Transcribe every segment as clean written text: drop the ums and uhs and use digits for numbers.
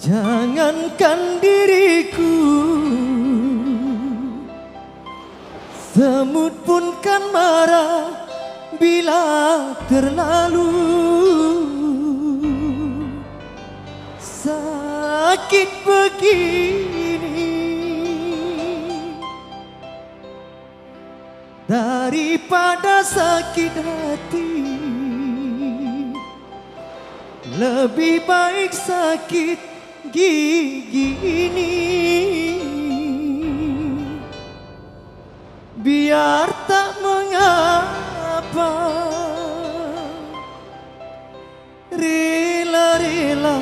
Jangankan diriku, semut pun kan marah bila terlalu sakit begini. Daripada sakit hati, lebih baik sakit gigi ini. Biar tak mengapa, rela-rela,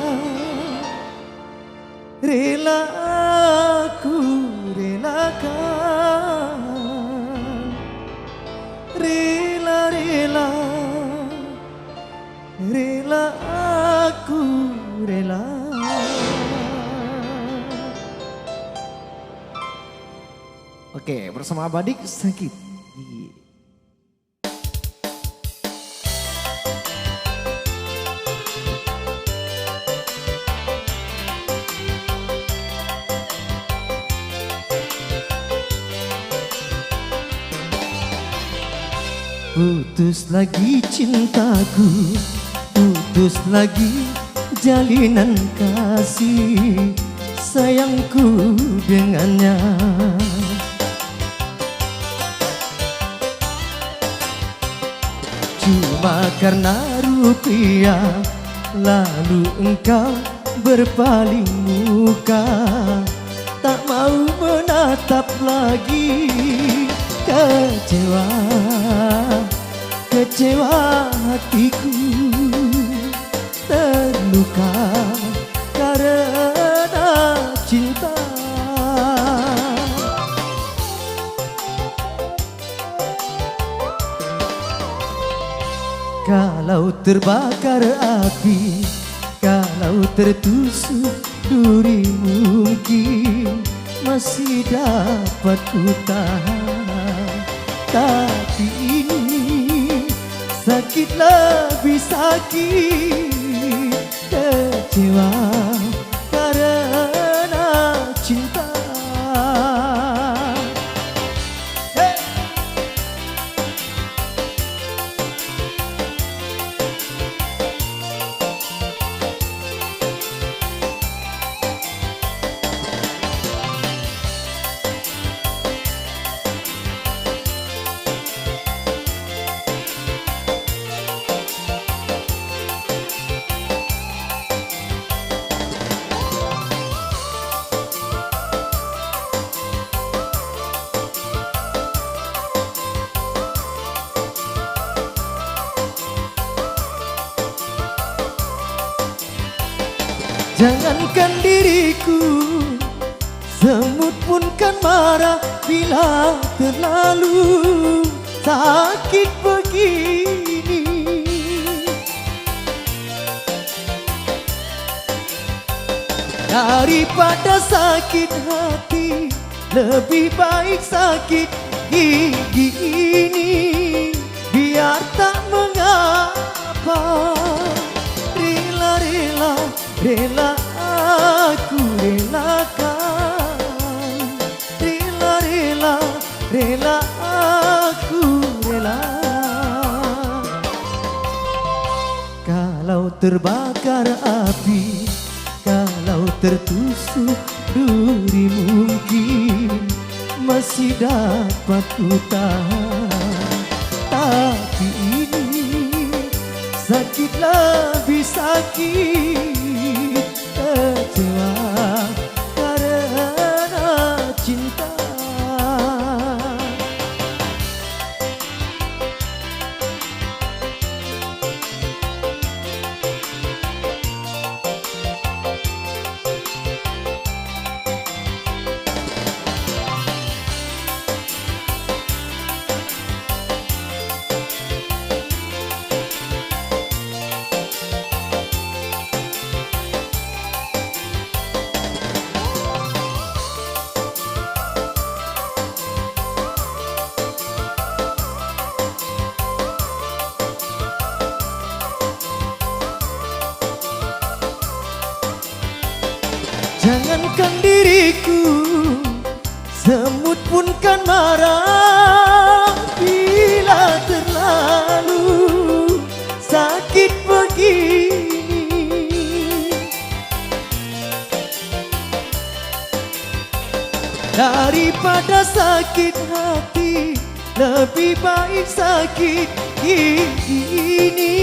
rela aku relakan. Rela-rela, rela aku rela. Oke, bersama Abadik Sakit Gigi. Putus lagi cintaku, putus lagi jalinan kasih sayangku dengannya. Cuma karena rupiah, lalu engkau berpaling muka, tak mau menatap lagi. Kecewa, kecewa hatiku, terluka karena cinta. Kalau terbakar api, kalau tertusuk duri, mungkin masih dapat ku tahan. Tapi ini sakit lebih sakit, kecewa karena cinta. Jangankan diriku, semut pun kan marah bila terlalu sakit begini. Daripada sakit hati, lebih baik sakit gigi ini. Biar tak mengapa, rela-rela, rela aku relakan. Rela-rela, rela aku rela. Kalau terbakar api, kalau tertusuk duri, mungkin masih dapat ku tahan. Tapi ini sakit lebih sakit, kecewa karena cinta. Jangankan diriku, semut pun kan marah bila terlalu sakit begini. Daripada sakit hati, lebih baik sakit ini.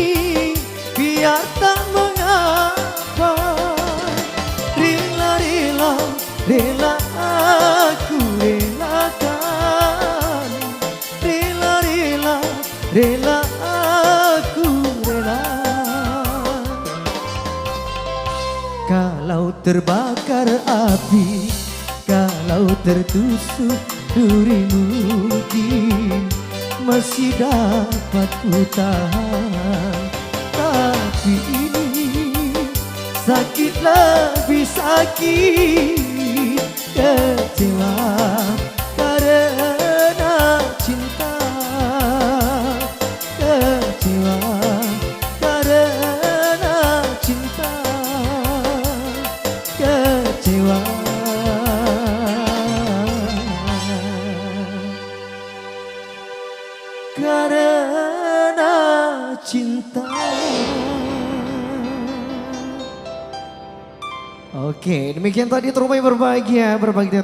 Biar tak mengapa, rela-rela, rela aku relakan. Rela-rela, rela aku rela. Kalau terbakar api, kalau tertusuk duri, mungkin masih dapat ku tahan. Tapi ini sakit lebih sakit, kecewa karena cinta. Kecewa karena cinta. Kecewa karena cinta. Oke, demikian tadi Terumai berbahagia, berbagi.